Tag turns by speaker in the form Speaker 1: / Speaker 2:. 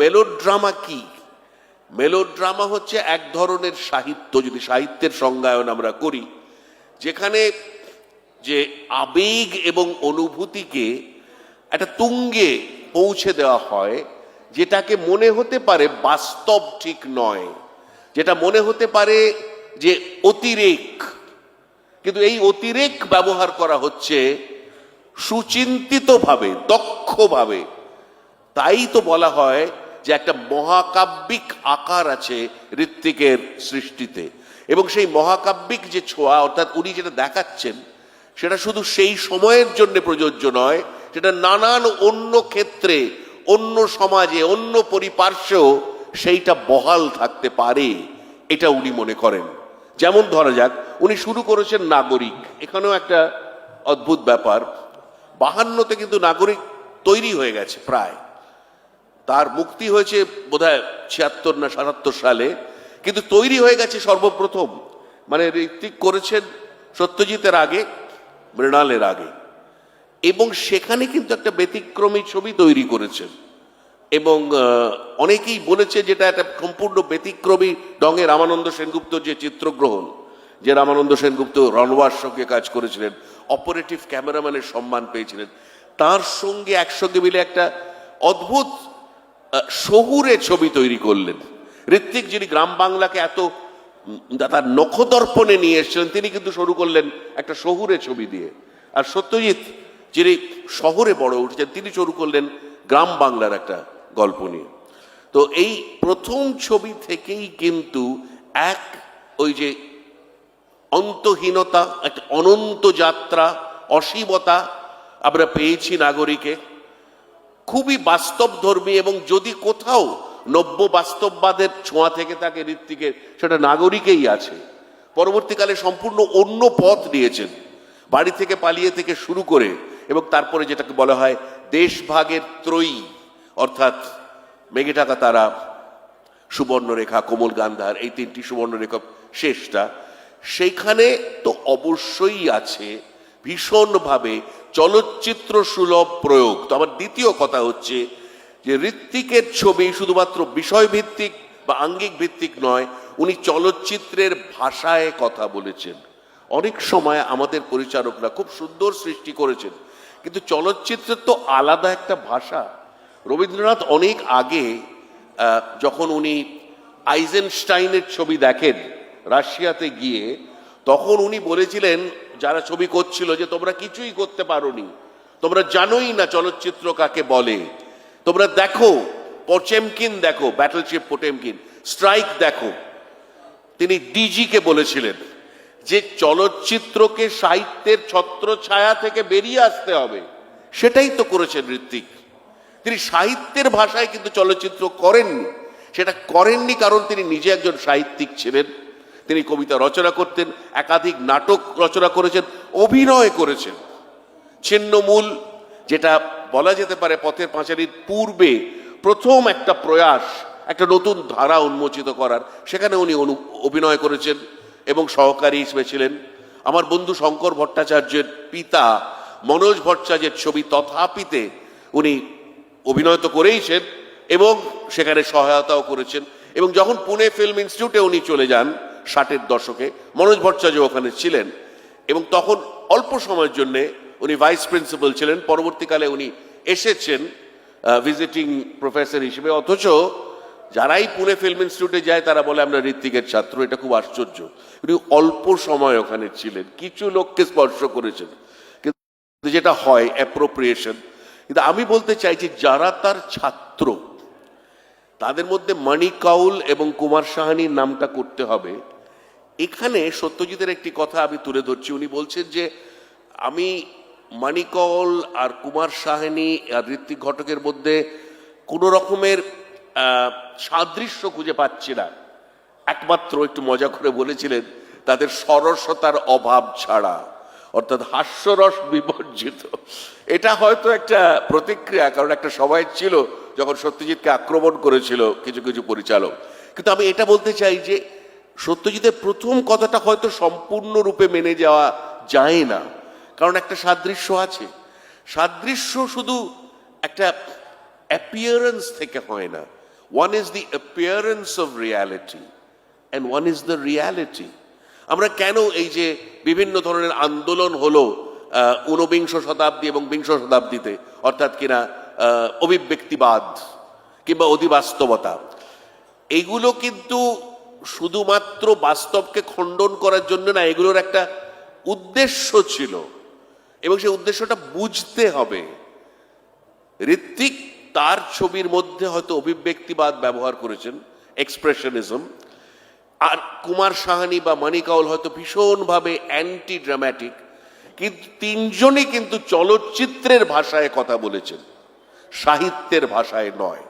Speaker 1: Melodrama কি? Melodrama হচ্ছে এক ধরনের সাহিত্য, যদি সাহিত্যের সংজ্ঞায়ন আমরা করি, যেখানে যে আবেগ এবং অনুভূতিকে একটা তুঙ্গে পৌঁছে দেওয়া হয়, যেটাকে মনে হতে পারে বাস্তব ঠিক নয়, যেটা মনে হতে পারে যে অতিরেক, কিন্তু এই অতিরেক ব্যবহার করা হচ্ছে সুচিন্তিতভাবে, দক্ষভাবে। তাই তো বলা হয় যে একটা মহাকাব্যিক আকার আছে ঋত্বিকের সৃষ্টিতে, এবং সেই মহাকাব্যিক যে ছোঁয়া, অর্থাৎ উনি যেটা দেখাচ্ছেন সেটা শুধু সেই সময়ের জন্য প্রযোজ্য নয়, সেটা নানান অন্য ক্ষেত্রে, অন্য সমাজে, অন্য পরিপার্শ্বেও সেইটা বহাল থাকতে পারে, এটা উনি মনে করেন। যেমন ধরা যাক, উনি শুরু করেছেন নাগরিক। এখানেও একটা অদ্ভুত ব্যাপার, 52তে কিন্তু নাগরিক তৈরি হয়ে গেছে প্রায়, তার মুক্তি হয়েছে বোধহয় 76 না 77 সালে, কিন্তু তৈরি হয়ে গেছে সর্বপ্রথম। মানে ঋত্বিক করেছেন সত্যজিতের আগে, মৃণালের আগে, এবং সেখানে কিন্তু একটা ব্যতিক্রমী ছবি তৈরি করেছেন। এবং অনেকেই বলেছে যেটা একটা সম্পূর্ণ ব্যতিক্রমী ঢঙে রামানন্দ সেনগুপ্ত যে চিত্রগ্রহণ, যে রামানন্দ সেনগুপ্ত রণওয়ার সঙ্গে কাজ করেছিলেন, অপারেটিভ ক্যামেরাম্যানের সম্মান পেয়েছিলেন, তার সঙ্গে একসঙ্গে মিলে একটা অদ্ভুত শহুরে ছবি তৈরি করলেন। ঋত্বিক, যিনি গ্রাম বাংলাকে এত তার নখদর্পণে নিয়ে এসেছিলেন, তিনি কিন্তু শুরু করলেন একটা শহুরে ছবি দিয়ে। আর সত্যজিৎ, যিনি শহরে বড় উঠেছেন, তিনি শুরু করলেন গ্রাম বাংলার একটা গল্প নিয়ে। তো এই প্রথম ছবি থেকেই কিন্তু এক ওই যে অন্তহীনতা, একটা অনন্ত যাত্রা, অসীমতা আমরা পেয়েছি নাগরিকে, খুবই বাস্তবধর্মী। এবং যদি কোথাও নব্য বাস্তববাদের ছোঁয়া থেকে থাকে ঋত্বিকের, সেটা নাগরিকেই আছে। পরবর্তীকালে সম্পূর্ণ অন্য পথ নিয়েছেন, বাড়ি থেকে পালিয়ে থেকে শুরু করে, এবং তারপরে যেটাকে বলা হয় দেশভাগের ত্রয়ী, অর্থাৎ মেঘে ঢাকা তারা, সুবর্ণরেখা, কোমল গান্ধার, এই 3টি সুবর্ণরেখা শেষটা, সেইখানে তো অবশ্যই আছে ভীষণভাবে চলচ্চিত্র সুলভ প্রয়োগ। তো আমার দ্বিতীয় কথা হচ্ছে যে ঋত্বিকের ছবি শুধুমাত্র বিষয়ভিত্তিক বা আঙ্গিক ভিত্তিক নয়, উনি চলচ্চিত্রের ভাষায় কথা বলেছেন। অনেক সময় আমাদের পরিচালকরা খুব সুন্দর সৃষ্টি করেছেন, কিন্তু চলচ্চিত্রের তো আলাদা একটা ভাষা। রবীন্দ্রনাথ অনেক আগে, যখন উনি আইজেনস্টাইনের ছবি দেখেন রাশিয়াতে গিয়ে, তখন উনি বলেছিলেন যারা ছবি করছিল যে তোমরা কিছুই করতে পারোনি, তোমরা জানোই না চলচ্চিত্র কাকে বলে, তোমরা দেখো পোটেমকিন, দেখো ব্যাটলশিপ পোটেমকিন, স্ট্রাইক দেখো। তিনি ডিজিকে বলেছিলেন যে চলচ্চিত্রকে সাহিত্যের ছত্রছায়া থেকে বেরিয়ে আসতে হবে। সেটাই তো করেছেন ঋত্বিক। তিনি সাহিত্যের ভাষায় কিন্তু চলচ্চিত্র করেননি। সেটা করেননি কারণ তিনি নিজে একজন সাহিত্যিক ছিলেন। তিনি কবিতা রচনা করতেন, একাধিক নাটক রচনা করেছেন, অভিনয় করেছেন। ছিন্নমূল, যেটা বলা যেতে পারে পথের পাঁচালীর পূর্বে প্রথম একটা প্রয়াস, একটা নতুন ধারা উন্মোচিত করার, সেখানে উনি অভিনয় করেছেন এবং সহকারী হিসেবে ছিলেন। আমার বন্ধু শঙ্কর ভট্টাচার্যের পিতা মনোজ ভট্টাচার্যের ছবি তথাপিতে উনি অভিনয় তো করেইছেন এবং সেখানে সহায়তাও করেছেন। এবং যখন পুনে ফিল্ম ইনস্টিটিউটে উনি চলে যান 60-এর দশকে, মনোজ ভট্টাচার্য ওখানে ছিলেন এবং তখন অল্প সময়ের জন্যে উনি ভাইস প্রিন্সিপাল ছিলেন। পরবর্তীকালে উনি এসেছেন ভিজিটিং প্রফেসর হিসেবে। অথচ যারাই পুনে ফিল্ম ইনস্টিটিউটে যায় তারা বলে আমরা ঋত্বিকের ছাত্র। এটা খুব আশ্চর্য। উনি অল্প সময় ওখানে ছিলেন, কিছু লোককে স্পর্শ করেছেন, কিন্তু যেটা হয় অ্যাপ্রোপ্রিয়েশন। কিন্তু আমি বলতে চাইছি যারা তার ছাত্র, তাদের মধ্যে মানিক কাউল এবং কুমার সাহানির নামটা করতে হবে। এখানে সত্যজিতের একটি কথা আমি তুলে ধরছি। উনি বলছেন যে আমি মানিক কাউল আর কুমার সাহানি আর ঋত্বিক ঘটকের মধ্যে কোনো রকমের সাদৃশ্য খুঁজে পাচ্ছি না। একমাত্র একটু মজা করে বলেছিলেন তাদের সরসতার অভাব ছাড়া, অর্থাৎ হাস্যরস বিবর্জিত। এটা হয়তো একটা প্রতিক্রিয়া, কারণ একটা সময় ছিল যখন সত্যজিৎকে আক্রমণ করেছিল কিছু কিছু পরিচালক। কিন্তু আমি এটা বলতে চাই যে সত্যজিতের প্রথম কথাটা হয়তো সম্পূর্ণরূপে মেনে যাওয়া যায় না, কারণ একটা সাদৃশ্য আছে। সাদৃশ্য শুধু একটা অ্যাপিয়ারেন্স থেকে হয় না। One is the appearance of reality and one is the reality. আমরা কেন এই যে বিভিন্ন ধরনের আন্দোলন হলো ঊনবিংশ শতাব্দী এবং বিংশ শতাব্দীতে, অর্থাৎ কিনা অভিব্যক্তিবাদ কিংবা অধিবাস্তবতা, এগুলো কিন্তু শুধুমাত্র বাস্তবকে খণ্ডন করার জন্য না, এগুলোর একটা উদ্দেশ্য ছিল এবং সেই উদ্দেশ্যটা বুঝতে হবে। ঋত্বিক তার ছবির মধ্যে হয়তো অভিব্যক্তিবাদ ব্যবহার করেছেন, এক্সপ্রেশনিজম, আর কুমার সাহানি বা মানি কাউল হয়তো ভীষণভাবে অ্যান্টি ড্রামাটিক, কিন্তু তিনজনই কিন্তু চলচ্চিত্রের ভাষায় কথা বলেছেন, সাহিত্যের ভাষায় নয়।